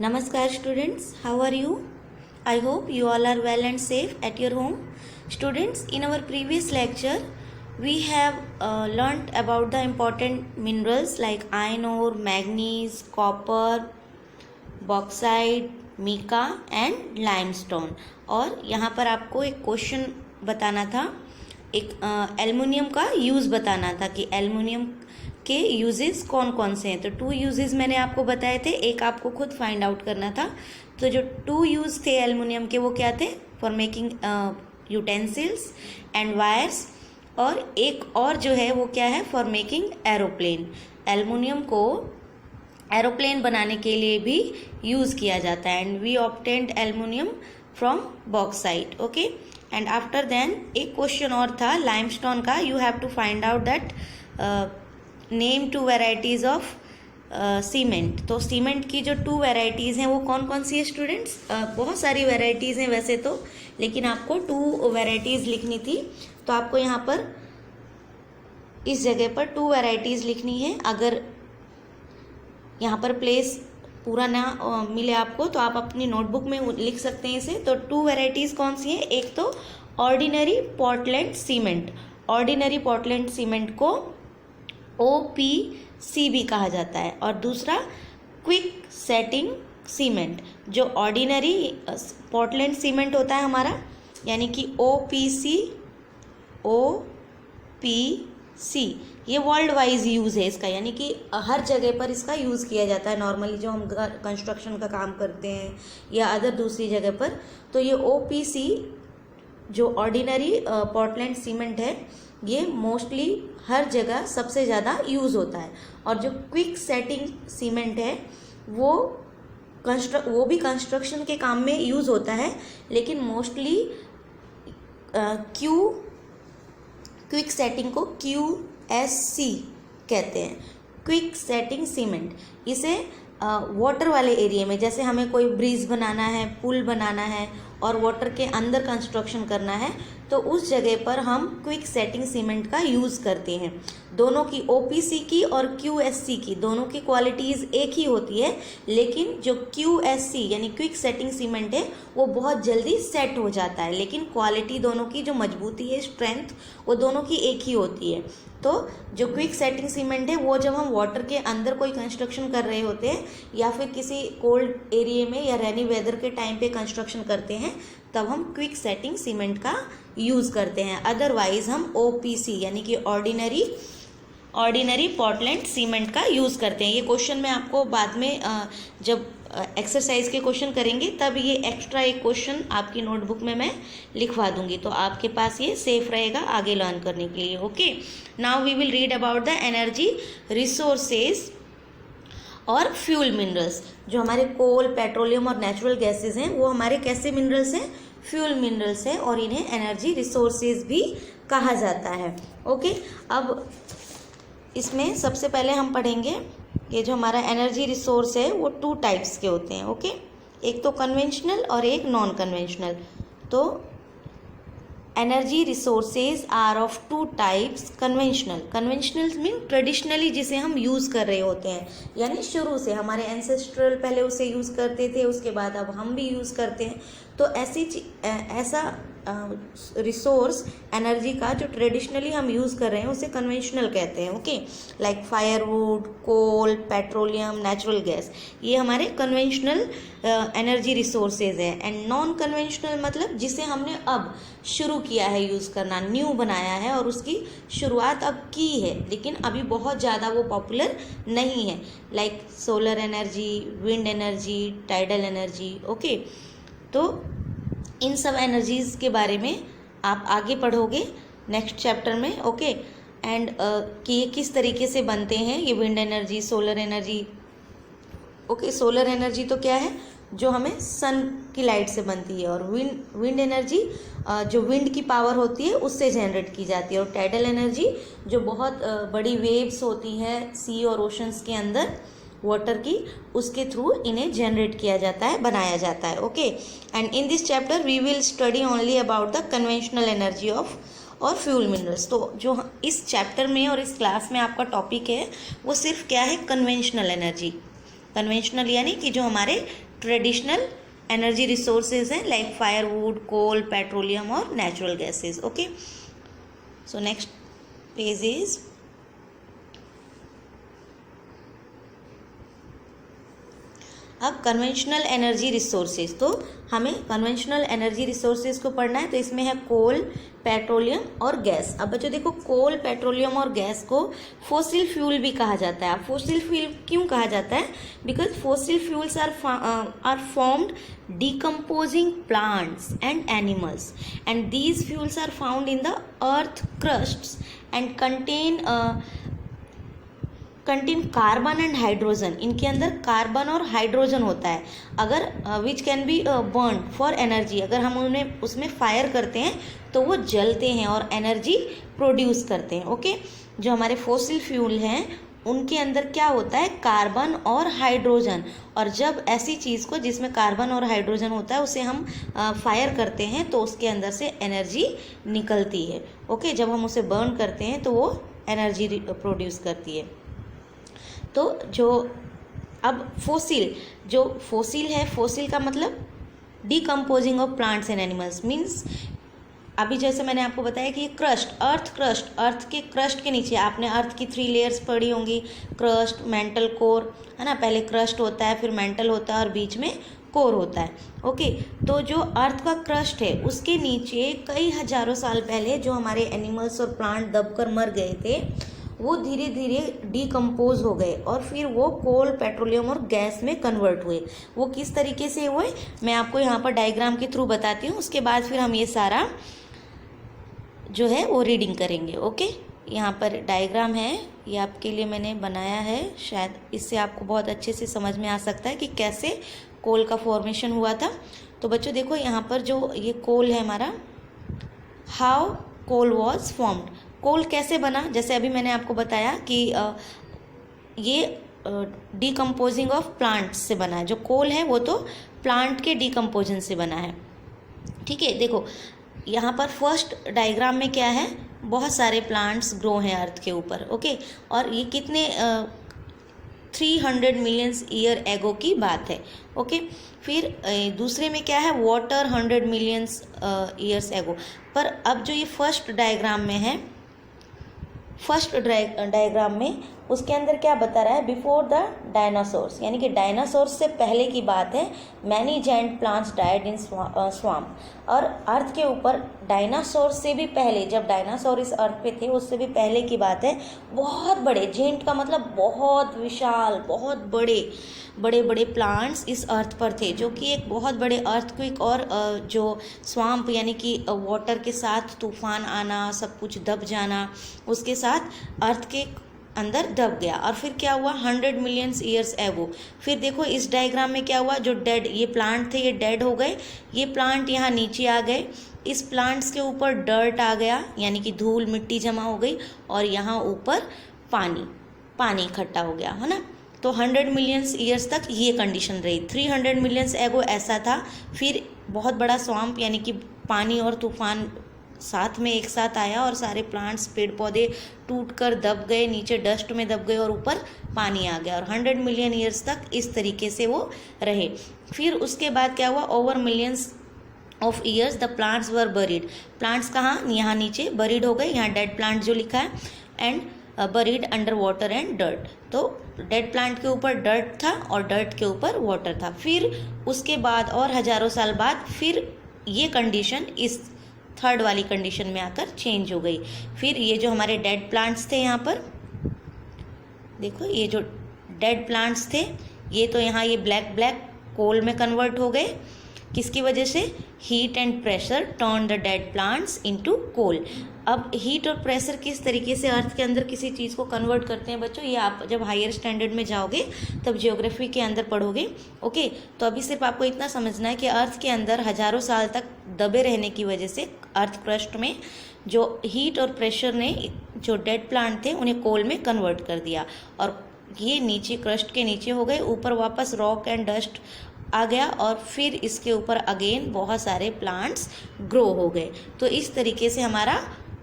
Namaskar students, how are you? I hope you all are well and safe at your home. Students, in our previous lecture, we have learnt about the important minerals like iron ore, manganese, copper, bauxite, mica and limestone. और यहाँ पर आपको एक question बताना था, एक aluminium का use बताना था कि एल्युमिनियम के यूजेस कौन कौन से हैं। तो 2 यूजेस मैंने आपको बताए थे, एक आपको खुद फाइंड आउट करना था। तो जो 2 यूज थे एल्युमिनियम के वो क्या थे? For making utensils and wires, और एक और जो है वो क्या है? For making aeroplane. एल्युमिनियम को एरोप्लेन बनाने के लिए भी यूज़ किया जाता है। And we obtained aluminium from bauxite. Okay, and after then एक क्वेश्चन और था लाइमस्टोन का। You have to find out that name 2 varieties of cement. तो सीमेंट की जो 2 वेराइटीज़ हैं वो कौन कौन सी है स्टूडेंट्स? बहुत सारी वेराइटीज़ हैं वैसे तो, लेकिन आपको 2 वेराइटीज़ लिखनी थी। तो आपको यहाँ पर इस जगह पर 2 वेराइटीज़ लिखनी है। अगर यहाँ पर प्लेस पूरा ना मिले आपको तो आप अपनी नोटबुक में लिख सकते हैं इसे। तो 2 वेराइटीज़ कौन सी हैं? एक तो ordinary Portland cement. Ordinary Portland cement को OPC भी कहा जाता है, और दूसरा क्विक सेटिंग सीमेंट। जो ऑर्डिनरी पोर्टलैंड सीमेंट होता है हमारा, यानी कि OPC, ये वर्ल्ड वाइज यूज़ है इसका, यानी कि हर जगह पर इसका यूज़ किया जाता है नॉर्मली जो हम कंस्ट्रक्शन का काम करते हैं या अदर दूसरी जगह पर। तो ये OPC जो ऑर्डिनरी पोर्टलैंड सीमेंट है ये मोस्टली हर जगह सबसे ज़्यादा यूज़ होता है। और जो क्विक सेटिंग सीमेंट है वो भी कंस्ट्रक्शन के काम में यूज़ होता है, लेकिन मोस्टली क्विक सेटिंग को QSC कहते हैं, क्विक सेटिंग सीमेंट। इसे वाटर वाले एरिया में, जैसे हमें कोई ब्रिज बनाना है, पुल बनाना है और वाटर के अंदर कंस्ट्रक्शन करना है, तो उस जगह पर हम क्विक सेटिंग सीमेंट का यूज़ करते हैं। दोनों की OPC की और QSC की दोनों की क्वालिटीज़ एक ही होती है, लेकिन जो QSC यानी क्विक सेटिंग सीमेंट है वो बहुत जल्दी सेट हो जाता है, लेकिन क्वालिटी दोनों की जो मजबूती है, स्ट्रेंथ, वो दोनों की एक ही होती है। तो जो क्विक सेटिंग सीमेंट है वो जब हम वाटर के अंदर कोई कंस्ट्रक्शन कर रहे होते हैं या फिर किसी कोल्ड एरिया में या रेनी वेदर के टाइम पे कंस्ट्रक्शन करते हैं, तब हम क्विक सेटिंग सीमेंट का यूज़ करते हैं। अदरवाइज हम OPC यानी कि ऑर्डिनरी पोर्टलैंड सीमेंट का यूज़ करते हैं। ये क्वेश्चन मैं आपको बाद में जब एक्सरसाइज के क्वेश्चन करेंगे तब ये एक्स्ट्रा एक क्वेश्चन आपकी नोटबुक में मैं लिखवा दूंगी, तो आपके पास ये सेफ रहेगा आगे लर्न करने के लिए। Okay, now we will read about the energy resources और फ्यूल मिनरल्स। जो हमारे कोल, पेट्रोलियम और नेचुरल गैसेस हैं वो हमारे कैसे मिनरल्स हैं? फ्यूल मिनरल्स हैं, और इन्हें एनर्जी रिसोर्सेज भी कहा जाता है। ओके, अब इसमें सबसे पहले हम पढ़ेंगे ये जो हमारा एनर्जी रिसोर्स है वो 2 टाइप्स के होते हैं। ओके, एक तो कन्वेंशनल और एक नॉन कन्वेंशनल। तो energy resources are of 2 types. Conventional mean traditionally जिसे हम यूज़ कर रहे होते हैं, यानी शुरू से हमारे एंसेस्ट्रल पहले उसे यूज़ करते थे, उसके बाद अब हम भी यूज़ करते हैं। तो ऐसा रिसोर्स एनर्जी का जो ट्रेडिशनली हम यूज़ कर रहे हैं उसे कन्वेंशनल कहते हैं। ओके, लाइक फायरवुड, कोल, पेट्रोलियम, नेचुरल गैस, ये हमारे कन्वेंशनल एनर्जी रिसोर्सेज है। एंड नॉन कन्वेंशनल मतलब जिसे हमने अब शुरू किया है यूज़ करना, न्यू बनाया है और उसकी शुरुआत अब की है, लेकिन अभी बहुत ज़्यादा वो पॉपुलर नहीं है, like solar energy, wind energy, tidal energy. Okay, तो इन सब एनर्जीज़ के बारे में आप आगे पढ़ोगे नेक्स्ट चैप्टर में। ओके, एंड कि ये किस तरीके से बनते हैं, ये wind energy, solar energy. Okay, solar energy तो क्या है? जो हमें सन की लाइट से बनती है, और विंड एनर्जी जो विंड की पावर होती है उससे जनरेट की जाती है, और टाइडल एनर्जी जो बहुत बड़ी वेव्स होती हैं सी और ओशंस के अंदर वाटर की, उसके थ्रू इन्हें जनरेट किया जाता है, बनाया जाता है। Okay, and in this chapter we will study only about the conventional energy of और फ्यूल मिनरल्स। तो जो इस चैप्टर में और इस क्लास में आपका टॉपिक है वो सिर्फ क्या है? Conventional energy. कन्वेंशनल यानी कि जो हमारे ट्रेडिशनल एनर्जी रिसोर्सेज हैं लाइक फायरवुड, कोल, पेट्रोलियम और natural gases. Okay, so next page is अब कन्वेंशनल एनर्जी रिसोर्सेज। तो हमें कन्वेंशनल एनर्जी रिसोर्सेज को पढ़ना है, तो इसमें है कोल, पेट्रोलियम और गैस। अब बच्चों देखो, कोल, पेट्रोलियम और गैस को फॉसिल फ्यूल भी कहा जाता है। फॉसिल फ्यूल क्यों कहा जाता है? Because fossil fuels are formed decomposing plants and animals, and these fuels are found in the earth crusts and contain carbon and hydrogen. इनके अंदर कार्बन और हाइड्रोजन होता है। अगर which can be burn for energy, अगर हम उन्हें उसमें फायर करते हैं तो वो जलते हैं और एनर्जी प्रोड्यूस करते हैं। ओके, जो हमारे फॉसिल फ्यूल हैं उनके अंदर क्या होता है? कार्बन और हाइड्रोजन। और जब ऐसी चीज़ को जिसमें कार्बन और हाइड्रोजन होता है उसे हम फायर करते हैं तो उसके अंदर से एनर्जी निकलती है। ओके, जब हम उसे बर्न करते हैं तो वो एनर्जी प्रोड्यूस करती है। तो जो अब फोसिल है, फोसिल का मतलब decomposing of plants and animals means अभी जैसे मैंने आपको बताया कि अर्थ के क्रस्ट के नीचे आपने अर्थ की 3 लेयर्स पढ़ी होंगी, क्रस्ट, मेंटल, कोर, है ना। पहले क्रस्ट होता है, फिर मेंटल होता है और बीच में कोर होता है। ओके, तो जो अर्थ का क्रस्ट है उसके नीचे कई हजारों साल पहले जो हमारे एनिमल्स और प्लांट दबकर मर गए थे वो धीरे धीरे डिकम्पोज हो गए और फिर वो कोल, पेट्रोलियम और गैस में कन्वर्ट हुए। वो किस तरीके से हुए मैं आपको यहाँ पर डायग्राम के थ्रू बताती हूँ, उसके बाद फिर हम ये सारा जो है वो रीडिंग करेंगे। ओके, यहाँ पर डायग्राम है, ये आपके लिए मैंने बनाया है, शायद इससे आपको बहुत अच्छे से समझ में आ सकता है कि कैसे कोल का फॉर्मेशन हुआ था। तो बच्चों देखो, यहाँ पर जो ये कोल है हमारा, हाउ कोल वॉज फॉर्म्ड, कोल कैसे बना। जैसे अभी मैंने आपको बताया कि ये डिकम्पोजिंग ऑफ प्लांट्स से बना है। जो कोल है वो तो प्लांट के डिकम्पोजन से बना है। ठीक है, देखो यहाँ पर फर्स्ट डायग्राम में क्या है, बहुत सारे प्लांट्स ग्रो हैं अर्थ के ऊपर। ओके, और ये कितने 300 मिलियंस ईयर एगो की बात है। ओके, फिर दूसरे में क्या है, वाटर 100 मिलियंस ईयर्स एगो। पर अब जो ये फर्स्ट डायग्राम में है, फर्स्ट डायग्राम में उसके अंदर क्या बता रहा है, बिफोर द डायनासोर्स, यानी कि डायनासोर्स से पहले की बात है। Many giant plants died in swamp, और अर्थ के ऊपर डायनासोर से भी पहले, जब डायनासोर इस अर्थ पे थे उससे भी पहले की बात है, बहुत बड़े, जेंट का मतलब बहुत विशाल, बहुत बड़े बड़े प्लांट्स इस अर्थ पर थे, जो कि एक बहुत बड़े अर्थक्वेक और जो स्वाम्प यानी कि वाटर के साथ तूफान आना, सब कुछ दब जाना, उसके साथ अर्थ के अंदर दब गया। और फिर क्या हुआ, 100 मिलियंस ईयर्स एगो। फिर देखो इस डायग्राम में क्या हुआ, जो डेड ये प्लांट थे ये डेड हो गए, ये प्लांट यहाँ नीचे आ गए, इस प्लांट्स के ऊपर डर्ट आ गया, यानी कि धूल मिट्टी जमा हो गई, और यहाँ ऊपर पानी इकट्ठा हो गया, है ना। तो 100 मिलियंस ईयर्स तक ये कंडीशन रही। 300 मिलियंस एगो ऐसा था, फिर बहुत बड़ा स्वाम्प यानी कि पानी और तूफान साथ में एक साथ आया और सारे प्लांट्स, पेड़ पौधे टूट कर दब गए, नीचे डस्ट में दब गए और ऊपर पानी आ गया, और 100 मिलियन ईयर्स तक इस तरीके से वो रहे। फिर उसके बाद क्या हुआ, over millions of years the plants were buried. Plants कहाँ, यहाँ नीचे बरीड हो गए, यहाँ डेड प्लांट जो लिखा है, and buried under water and dirt. तो डेड प्लांट के ऊपर डर्ट था और डर्ट के ऊपर वाटर था। फिर उसके बाद और हजारों साल बाद फिर ये कंडीशन इस थर्ड वाली कंडीशन में आकर चेंज हो गई। फिर ये जो हमारे डेड प्लांट्स थे, यहाँ पर देखो ये जो डेड प्लांट्स थे ये तो यहाँ ये ब्लैक कोल में कन्वर्ट हो गए। किसकी वजह से, heat and pressure turn the dead plants into coal. अब हीट और प्रेशर किस तरीके से अर्थ के अंदर किसी चीज़ को कन्वर्ट करते हैं बच्चों, ये आप जब हायर स्टैंडर्ड में जाओगे तब ज्योग्राफी के अंदर पढ़ोगे। ओके, तो अभी सिर्फ आपको इतना समझना है कि अर्थ के अंदर हजारों साल तक दबे रहने की वजह से अर्थ क्रस्ट में जो हीट और प्रेशर ने जो डेड प्लांट थे उन्हें कोल में कन्वर्ट कर दिया, और ये नीचे क्रस्ट के नीचे हो गए, ऊपर वापस रॉक एंड डस्ट आ गया, और फिर इसके ऊपर अगेन बहुत सारे प्लांट्स ग्रो हो गए। तो इस तरीके से हमारा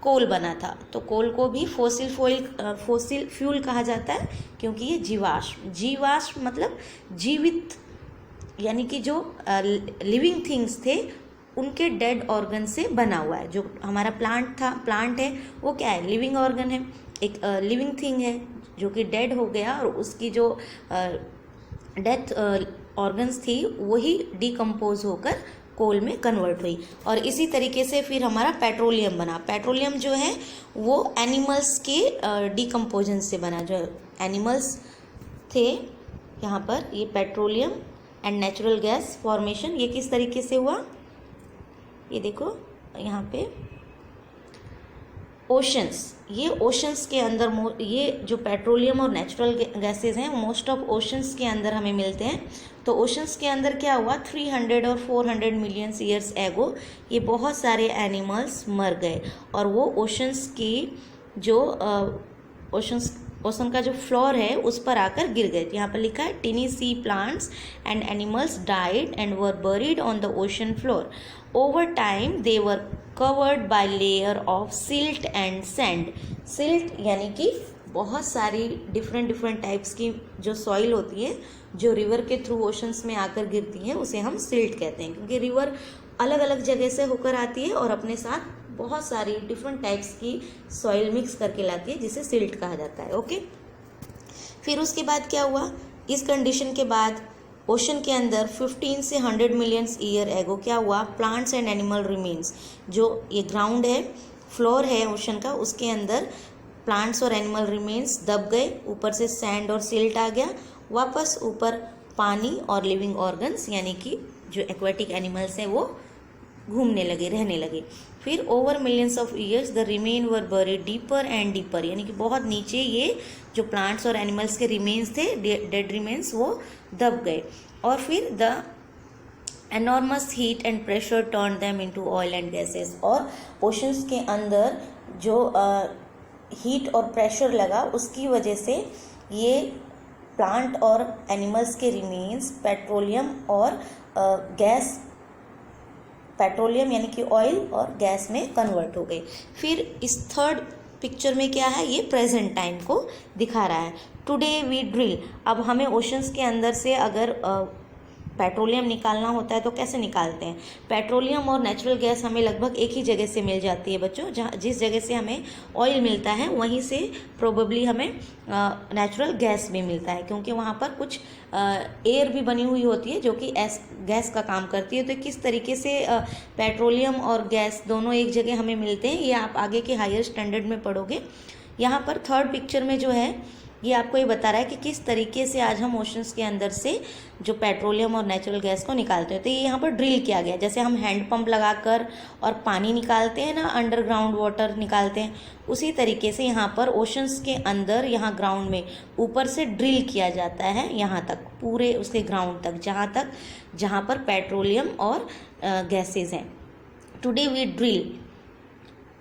कोल बना था। तो कोल को भी फॉसिल फ्यूल कहा जाता है, क्योंकि ये जीवाश्म मतलब जीवित यानी कि जो लिविंग थिंग्स थे उनके डेड ऑर्गन से बना हुआ है। जो हमारा प्लांट है वो क्या है, लिविंग ऑर्गन है, एक लिविंग थिंग है जो कि डेड हो गया और उसकी जो डेथ ऑर्गन्स थी वही डिकम्पोज होकर कोल में कन्वर्ट हुई। और इसी तरीके से फिर हमारा पेट्रोलियम बना। पेट्रोलियम जो है वो एनिमल्स के डिकम्पोजन से बना। जो एनिमल्स थे यहाँ पर, ये petroleum and natural gas formation ये किस तरीके से हुआ, ये देखो यहाँ पे ओशंस, ये ओशंस के अंदर ये जो पेट्रोलियम और नेचुरल गैसेस हैं मोस्ट ऑफ ओशंस के अंदर हमें मिलते हैं। तो ओशंस के अंदर क्या हुआ, 300 और 400 मिलियन ईयर्स एगो ये बहुत सारे एनिमल्स मर गए और वो ओशंस की जो ओशन का जो फ्लोर है उस पर आकर गिर गए। यहाँ पर लिखा है tiny sea plants and animals died and were buried on the ocean floor. Over time they were covered by layer of silt and sand. Silt यानी कि बहुत सारी डिफरेंट टाइप्स की जो सॉइल होती है जो रिवर के थ्रू ओशंस में आकर गिरती है उसे हम सिल्ट कहते हैं, क्योंकि रिवर अलग अलग जगह से होकर आती है और अपने साथ बहुत सारी डिफरेंट टाइप्स की सॉइल मिक्स करके लाती है जिसे सिल्ट कहा जाता है। ओके, फिर उसके बाद क्या हुआ, इस कंडीशन के बाद ओशन के अंदर 15 से 100 मिलियन ईयर एगो क्या हुआ, प्लांट्स एंड एनिमल रिमेन्स, जो ये ग्राउंड है, फ्लोर है ओशन का, उसके अंदर प्लांट्स और एनिमल रिमेन्स दब गए, ऊपर से सैंड और सिल्ट आ गया, वापस ऊपर पानी और लिविंग ऑर्गन्स यानी कि जो एक्वेटिक एनिमल्स हैं वो घूमने लगे, रहने लगे। फिर over millions of years the remain were buried deeper and deeper, यानी कि बहुत नीचे ये जो प्लांट्स और एनिमल्स के रिमेन्स थे, डेड रिमेन्स, वो दब गए। और फिर the enormous heat and pressure turn them into oil and gases, और ओशंस के अंदर जो हीट और प्रेशर लगा उसकी वजह से ये प्लांट और एनिमल्स के रिमेन्स पेट्रोलियम और गैस, पेट्रोलियम यानी कि ऑयल और गैस में कन्वर्ट हो गए। फिर इस थर्ड पिक्चर में क्या है, ये प्रेजेंट टाइम को दिखा रहा है। टुडे वी ड्रिल, अब हमें ओशंस के अंदर से अगर पेट्रोलियम निकालना होता है तो कैसे निकालते हैं। पेट्रोलियम और नेचुरल गैस हमें लगभग एक ही जगह से मिल जाती है बच्चों, जहाँ जिस जगह से हमें ऑयल मिलता है वहीं से प्रोबेबली हमें नेचुरल गैस भी मिलता है, क्योंकि वहाँ पर कुछ एयर भी बनी हुई होती है जो कि गैस का काम करती है। तो किस तरीके से पेट्रोलियम और गैस दोनों एक जगह हमें मिलते हैं ये आप आगे के हायर स्टैंडर्ड में पढ़ोगे। यहाँ पर थर्ड पिक्चर में जो है ये आपको ये बता रहा है कि किस तरीके से आज हम ओशंस के अंदर से जो पेट्रोलियम और नेचुरल गैस को निकालते हैं। तो ये यहाँ पर ड्रिल किया गया, जैसे हम हैंड पंप लगाकर और पानी निकालते हैं ना, अंडरग्राउंड वाटर निकालते हैं, उसी तरीके से यहाँ पर ओशंस के अंदर यहाँ ग्राउंड में ऊपर से ड्रिल किया जाता है यहाँ तक, पूरे उसके ग्राउंड तक जहाँ पर पेट्रोलियम और गैसेज हैं। Today we drill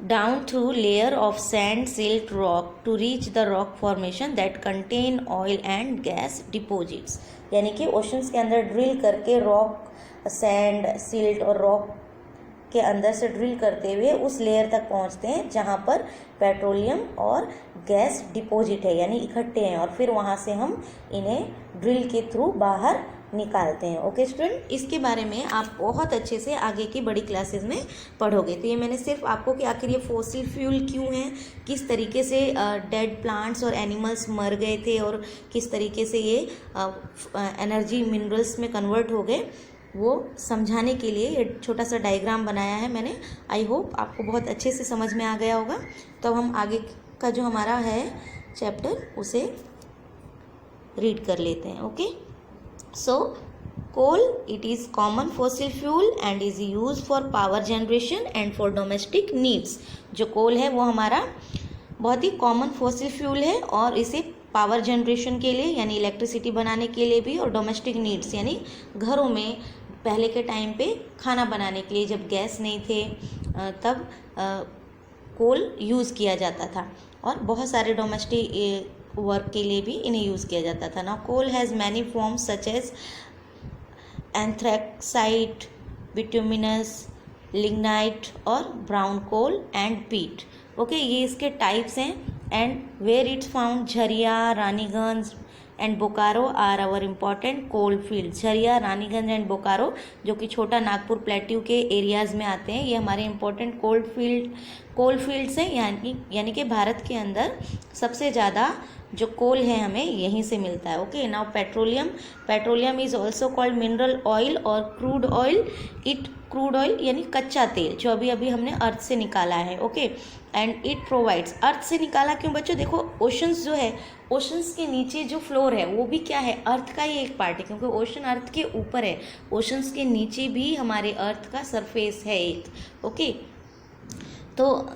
down through layer of sand, silt, rock to reach the rock formation that contain oil and gas deposits। यानी कि ओशंस के अंदर ड्रिल करके रॉक, सैंड, सिल्ट और रॉक के अंदर से ड्रिल करते हुए उस लेयर तक पहुंचते हैं जहां पर पेट्रोलियम और गैस डिपॉजिट है यानी इकट्ठे हैं, और फिर वहां से हम इन्हें ड्रिल के थ्रू बाहर निकालते हैं। ओके स्टूडेंट, इसके बारे में आप बहुत अच्छे से आगे की बड़ी क्लासेस में पढ़ोगे। तो ये मैंने सिर्फ आपको कि आखिर ये फॉसिल फ्यूल क्यों हैं, किस तरीके से डेड प्लांट्स और एनिमल्स मर गए थे और किस तरीके से ये एनर्जी मिनरल्स में कन्वर्ट हो गए, वो समझाने के लिए ये छोटा सा डायग्राम बनाया है मैंने। आई होप आपको बहुत अच्छे से समझ में आ गया होगा। तो हम आगे का जो हमारा है चैप्टर उसे रीड कर लेते हैं। Okay, so coal, it is common fossil fuel and is used for power generation and for domestic needs। जो कोल है वो हमारा बहुत ही कॉमन फॉसिल फ्यूल है और इसे पावर जनरेशन के लिए यानी इलेक्ट्रिसिटी बनाने के लिए भी और डोमेस्टिक नीड्स यानी घरों में पहले के टाइम पे खाना बनाने के लिए जब गैस नहीं थे तब कोल यूज़ किया जाता था, और बहुत सारे डोमेस्टिक वर्क के लिए भी इन्हें यूज़ किया जाता था ना। Coal has many forms such as anthracite, bituminous, lignite और brown coal and peat. Okay, ये इसके टाइप्स हैं। And where it's found, Jharia, Raniganj, and Bokaro are our important coal field. Jharia, Raniganj and Bokaro जो कि छोटा नागपुर प्लेट्यू के एरियाज़ में आते हैं, ये हमारे इम्पोर्टेंट कोल फील्ड्स हैं, यानी कि भारत के अंदर सबसे ज़्यादा जो कोल है हमें यहीं से मिलता है। Okay, now petroleum is also called mineral oil और क्रूड ऑयल। क्रूड ऑयल यानी कच्चा तेल जो अभी हमने अर्थ से निकाला है। ओके, एंड इट प्रोवाइड्स, अर्थ से निकाला क्यों बच्चों, देखो ओशंस जो है, ओशंस के नीचे जो फ्लोर है वो भी क्या है, अर्थ का ही एक पार्ट है, क्योंकि ओशन अर्थ के ऊपर है, ओशंस के नीचे भी हमारे अर्थ का सरफेस है एक। ओके, तो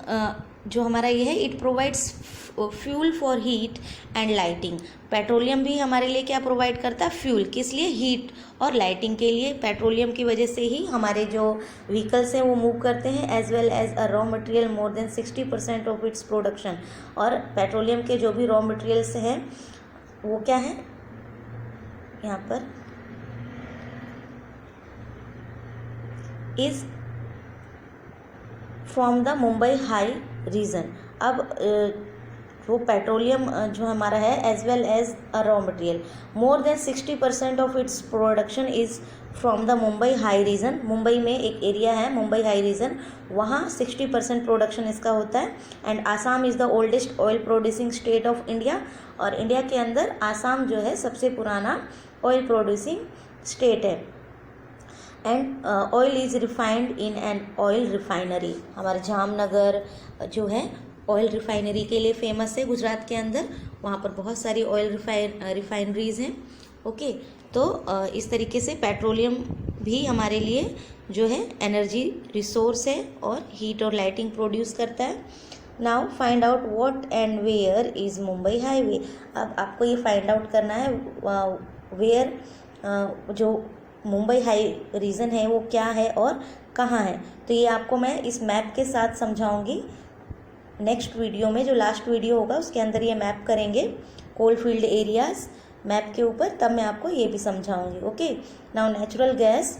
जो हमारा ये है, it provides fuel for heat and lighting. Petroleum भी हमारे लिए क्या प्रोवाइड करता है, फ्यूल, किस लिए, हीट और लाइटिंग के लिए। पेट्रोलियम की वजह से ही हमारे जो व्हीकल्स हैं वो मूव करते हैं, as well as a raw material more than 60% of its production. और पेट्रोलियम के जो भी रॉ मटेरियल्स हैं वो क्या है, यहाँ पर is from the Mumbai high region. अब वो पेट्रोलियम जो हमारा है as well as a raw material, more than 60% of its production is from the Mumbai high region. Mumbai में एक एरिया है मुंबई हाई रीजन, वहाँ 60% प्रोडक्शन इसका होता है। And Assam is the oldest oil producing state of India, और इंडिया के अंदर आसाम जो है सबसे पुराना ऑयल प्रोड्यूसिंग स्टेट है। And oil is refined in an oil refinery. हमारे जामनगर जो है ऑयल रिफाइनरी के लिए फेमस है गुजरात के अंदर, वहाँ पर बहुत सारी ऑयल रिफाइनरीज हैं। ओके, तो इस तरीके से पेट्रोलियम भी हमारे लिए जो है एनर्जी रिसोर्स है और हीट और लाइटिंग प्रोड्यूस करता है। Now find out what and where is Mumbai highway. अब आपको ये फाइंड आउट करना है वेयर, जो मुंबई हाई रीजन है वो क्या है और कहाँ है। तो ये आपको मैं इस मैप के साथ समझाऊंगी नेक्स्ट वीडियो में, जो लास्ट वीडियो होगा उसके अंदर ये मैप करेंगे कोल फील्ड एरियाज मैप के ऊपर, तब मैं आपको ये भी समझाऊंगी। Okay, now natural gas,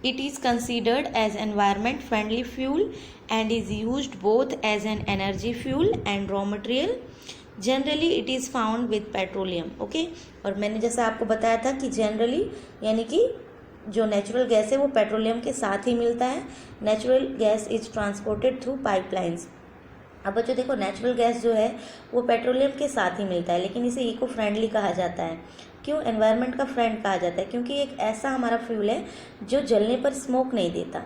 it is considered as environment friendly fuel and is used both as an energy fuel and raw material. Generally it is found with petroleum. Okay, और मैंने जैसा आपको बताया था कि जनरली यानी कि जो नेचुरल गैस है वो पेट्रोलियम के साथ ही मिलता है। Natural gas is transported through pipelines. अब बच्चों देखो, नेचुरल गैस जो है वो पेट्रोलियम के साथ ही मिलता है, लेकिन इसे इको फ्रेंडली कहा जाता है। क्यों एनवायरनमेंट का फ्रेंड कहा जाता है? क्योंकि एक ऐसा हमारा फ्यूल है जो जलने पर स्मोक नहीं देता।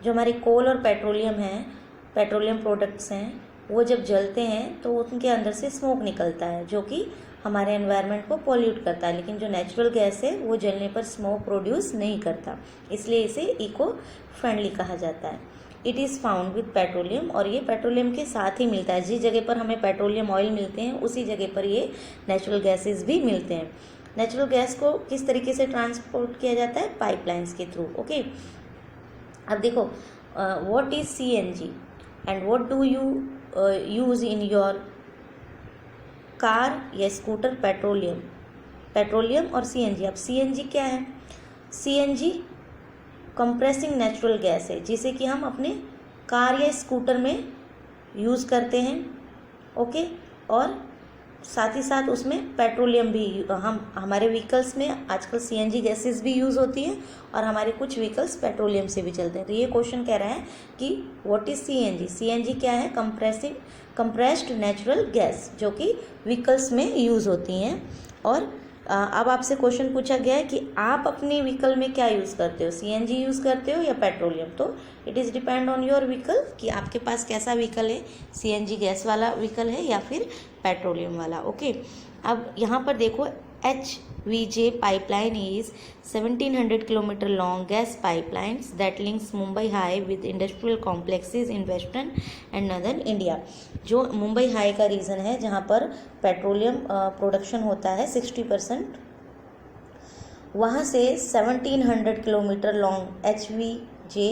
जो हमारे कोल और पेट्रोलियम हैं, पेट्रोलियम प्रोडक्ट्स हैं, वो जब जलते हैं तो उनके अंदर से स्मोक निकलता है जो कि हमारे एनवायरनमेंट को पॉल्यूट करता है। लेकिन जो नेचुरल गैस है वो जलने पर स्मोक प्रोड्यूस नहीं करता, इसलिए इसे इको फ्रेंडली कहा जाता है। It is found with petroleum, और ये पेट्रोलियम के साथ ही मिलता है। जिस जगह पर हमें पेट्रोलियम ऑयल मिलते हैं उसी जगह पर ये नेचुरल गैसेस भी मिलते हैं। नेचुरल गैस को किस तरीके से ट्रांसपोर्ट किया जाता है? पाइपलाइंस के थ्रू। ओके, अब देखो what is CNG and what do you use in your car या स्कूटर? पेट्रोलियम और CNG। अब CNG क्या है? CNG कंप्रेसिंग नेचुरल गैस है, जिसे कि हम अपने कार या स्कूटर में यूज़ करते हैं। ओके, और साथ ही साथ उसमें पेट्रोलियम भी हमारे व्हीकल्स में आजकल CNG गैसेस भी यूज़ होती हैं, और हमारे कुछ व्हीकल्स पेट्रोलियम से भी चलते हैं। तो ये क्वेश्चन कह रहा है कि व्हाट इज़ CNG? CNG क्या है? कंप्रेस्ड नेचुरल गैस, जो कि व्हीकल्स में यूज़ होती हैं। और अब आपसे क्वेश्चन पूछा गया है कि आप अपने व्हीकल में क्या यूज़ करते हो, CNG यूज़ करते हो या पेट्रोलियम? तो it is depend on your vehicle कि आपके पास कैसा व्हीकल है, CNG गैस वाला व्हीकल है या फिर पेट्रोलियम वाला। ओके, अब यहाँ पर देखो HVJ pipeline is 1700 kilometer long gas pipelines that links Mumbai High with industrial complexes in western and northern India। जो मुंबई हाई का रीज़न है जहाँ पर पेट्रोलियम प्रोडक्शन होता है 60%, वहाँ से 1700 किलोमीटर लॉन्ग HVJ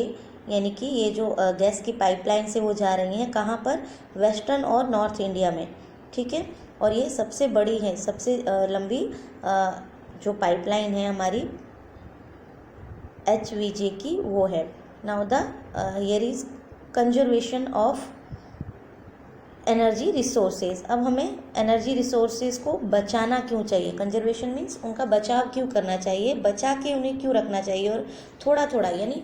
यानी कि ये जो गैस की पाइपलाइन से वो जा रही हैं, कहाँ पर? वेस्टर्न और नॉर्थ इंडिया में। ठीक है, और ये सबसे बड़ी है, सबसे लंबी जो पाइपलाइन है हमारी HVJ की वो है। Now the here is conservation of energy resources. अब हमें एनर्जी रिसोर्सेज को बचाना क्यों चाहिए, कंजर्वेशन मीन्स उनका बचाव क्यों करना चाहिए, बचा के उन्हें क्यों रखना चाहिए, और थोड़ा थोड़ा यानी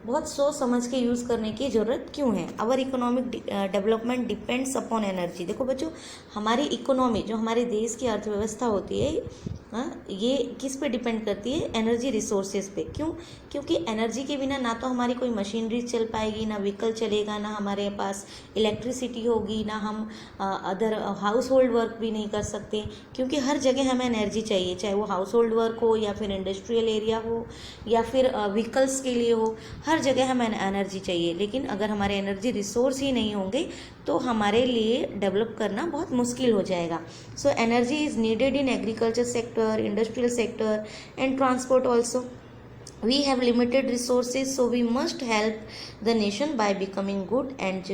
बहुत सोच समझ के यूज़ करने की ज़रूरत क्यों है। Our economic development depends upon energy. देखो बच्चों, हमारी इकोनॉमी, जो हमारे देश की अर्थव्यवस्था होती है, ये किस पे डिपेंड करती है, एनर्जी रिसोर्सेज पे। क्यों? क्योंकि एनर्जी के बिना ना तो हमारी कोई मशीनरी चल पाएगी, ना व्हीकल चलेगा, ना हमारे पास इलेक्ट्रिसिटी होगी, ना हम अदर हाउस होल्ड वर्क भी नहीं कर सकते, क्योंकि हर जगह हमें एनर्जी चाहिए, चाहे वो हाउस होल्ड वर्क हो या फिर इंडस्ट्रियल एरिया हो या फिर व्हीकल्स के लिए हो, हर जगह हमें एनर्जी चाहिए। लेकिन अगर हमारे एनर्जी रिसोर्स ही नहीं होंगे तो हमारे लिए डेवलप करना बहुत मुश्किल हो जाएगा। So energy is needed in agriculture sector, industrial sector and transport also. We have limited resources, so we must help the nation by becoming good and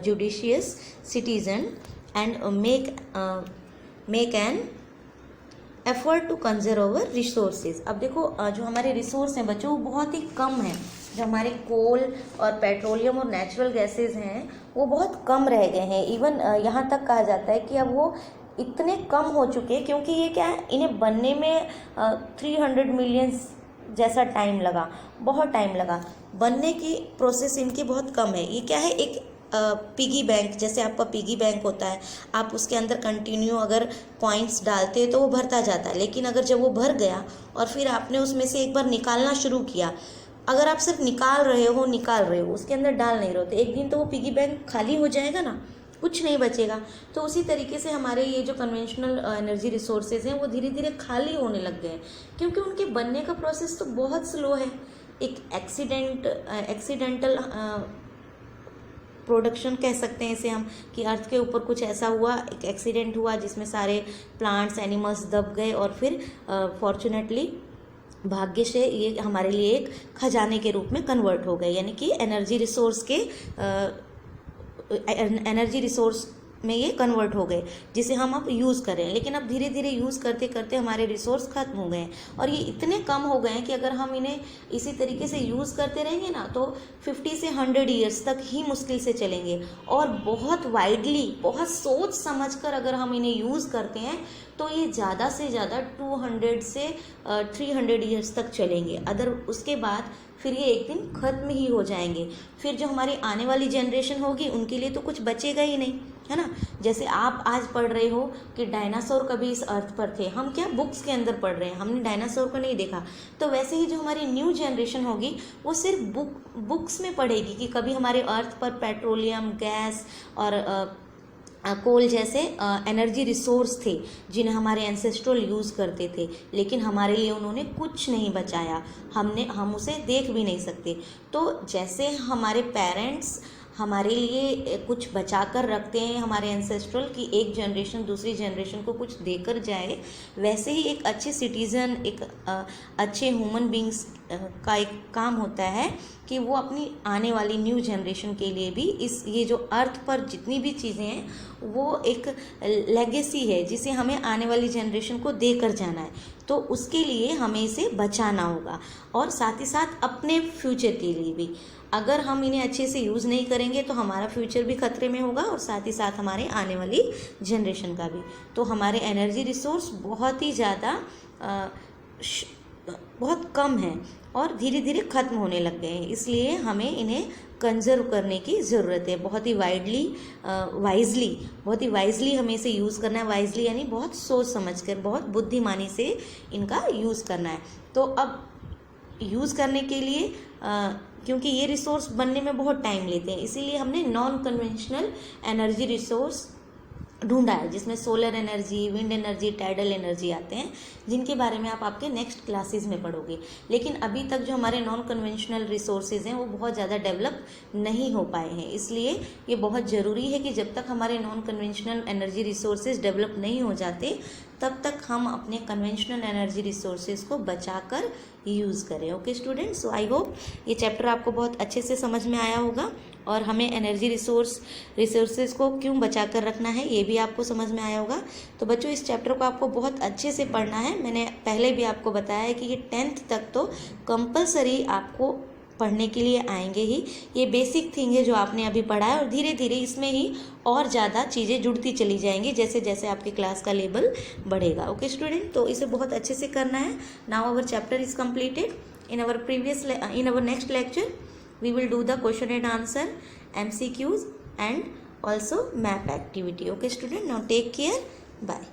judicious citizen and make an effort to conserve our resources। अब देखो जो हमारे resource हैं बच्चों, वो बहुत ही कम है। जो हमारे कोल और पेट्रोलियम और नेचुरल गैसेज हैं वो बहुत कम रह गए हैं। इवन यहाँ तक कहा जाता है कि अब वो इतने कम हो चुके हैं, क्योंकि ये क्या है, इन्हें बनने में 300 मिलियन जैसा टाइम लगा, बहुत टाइम लगा बनने की प्रोसेस इनकी बहुत कम है। ये क्या है, एक पिगी बैंक, जैसे आपका पिगी बैंक होता है, आप उसके अंदर कंटिन्यू अगर कॉइन्स डालते हैं तो वो भरता जाता है, लेकिन अगर जब वो भर गया और फिर आपने उसमें से एक बार निकालना शुरू किया, अगर आप सिर्फ निकाल रहे हो, उसके अंदर डाल नहीं रहे हो, तो एक दिन तो वो पिगी बैंक खाली हो जाएगा ना, कुछ नहीं बचेगा। तो उसी तरीके से हमारे ये जो कन्वेंशनल एनर्जी रिसोर्सेज हैं वो धीरे धीरे खाली होने लग गए हैं, क्योंकि उनके बनने का प्रोसेस तो बहुत स्लो है। एक एक्सीडेंटल प्रोडक्शन कह सकते हैं इसे हम, कि अर्थ के ऊपर कुछ ऐसा हुआ, एक एक्सीडेंट हुआ जिसमें सारे प्लांट्स, एनिमल्स दब गए और फिर फॉर्चुनेटली भाग्य से ये हमारे लिए एक खजाने के रूप में कन्वर्ट हो गए, यानी कि एनर्जी रिसोर्स में ये कन्वर्ट हो गए, जिसे हम अब यूज़ कर रहे हैं। लेकिन अब धीरे धीरे यूज़ करते करते हमारे रिसोर्स खत्म हो गए हैं, और ये इतने कम हो गए हैं कि अगर हम इन्हें इसी तरीके से यूज़ करते रहेंगे ना तो 50 से 100 ईयर्स तक ही मुश्किल से चलेंगे। और बहुत वाइडली, बहुत सोच समझकर अगर हम इन्हें यूज़ करते हैं तो ये ज़्यादा से ज़्यादा 200 से 300 ईयर्स तक चलेंगे। अदर उसके बाद फिर ये एक दिन ख़त्म ही हो जाएंगे। फिर जो हमारी आने वाली जनरेशन होगी उनके लिए तो कुछ बचेगा ही नहीं, है ना। जैसे आप आज पढ़ रहे हो कि डायनासोर कभी इस अर्थ पर थे, हम क्या बुक्स के अंदर पढ़ रहे हैं, हमने डायनासोर को नहीं देखा। तो वैसे ही जो हमारी न्यू जनरेशन होगी वो सिर्फ बुक्स में पढ़ेगी कि कभी हमारे अर्थ पर पेट्रोलियम, गैस और कोल जैसे एनर्जी रिसोर्स थे जिन्हें हमारे एंसेस्ट्रल यूज़ करते थे, लेकिन हमारे लिए उन्होंने कुछ नहीं बचाया, हम उसे देख भी नहीं सकते। तो जैसे हमारे पेरेंट्स हमारे लिए कुछ बचा कर रखते हैं, हमारे एंसेस्ट्रल की एक जनरेशन दूसरी जनरेशन को कुछ देकर जाए, वैसे ही एक अच्छे सिटीज़न, एक अच्छे ह्यूमन बींग्स का एक काम होता है कि वो अपनी आने वाली न्यू जनरेशन के लिए भी ये जो अर्थ पर जितनी भी चीज़ें हैं वो एक लेगेसी है जिसे हमें आने वाली जनरेशन को देकर जाना है। तो उसके लिए हमें इसे बचाना होगा, और साथ ही साथ अपने फ्यूचर के लिए भी। अगर हम इन्हें अच्छे से यूज़ नहीं करेंगे तो हमारा फ्यूचर भी खतरे में होगा, और साथ ही साथ हमारे आने वाली जनरेशन का भी। तो हमारे एनर्जी रिसोर्स बहुत ही ज़्यादा बहुत कम हैं और धीरे धीरे ख़त्म होने लग गए हैं, इसलिए हमें इन्हें कंजर्व करने की ज़रूरत है। बहुत ही वाइजली हमें इसे यूज़ करना है। वाइजली यानी बहुत सोच समझकर, बहुत बुद्धिमानी से इनका यूज़ करना है। तो अब यूज़ करने के लिए क्योंकि ये रिसोर्स बनने में बहुत टाइम लेते हैं, इसीलिए हमने नॉन कन्वेंशनल एनर्जी रिसोर्स ढूंढा है, जिसमें solar energy, wind energy, tidal energy आते हैं, जिनके बारे में आप आपके नेक्स्ट क्लासेस में पढ़ोगे। लेकिन अभी तक जो हमारे नॉन कन्वेंशनल रिसोर्सेज हैं वो बहुत ज़्यादा डेवलप नहीं हो पाए हैं, इसलिए ये बहुत ज़रूरी है कि जब तक हमारे non conventional energy resources develop नहीं हो जाते तब तक हम अपने कन्वेंशनल एनर्जी रिसोर्सेज को बचाकर यूज़ करें। Okay students, so I hope ये चैप्टर आपको बहुत अच्छे से समझ में आया होगा, और हमें एनर्जी रिसोर्सेज को क्यों बचा कर रखना है ये भी आपको समझ में आया होगा। तो बच्चों, इस चैप्टर को आपको बहुत अच्छे से पढ़ना है। मैंने पहले भी आपको बताया है कि ये 10th तक तो कंपलसरी आपको पढ़ने के लिए आएंगे ही। ये बेसिक थिंग है जो आपने अभी पढ़ा है, और धीरे धीरे इसमें ही और ज़्यादा चीज़ें जुड़ती चली जाएंगी जैसे जैसे आपके क्लास का लेवल बढ़ेगा। ओके स्टूडेंट, तो इसे बहुत अच्छे से करना है। Now our chapter is completed. In our next lecture we will do the question and answer, MCQs and also map activity. Okay student, now take care, bye.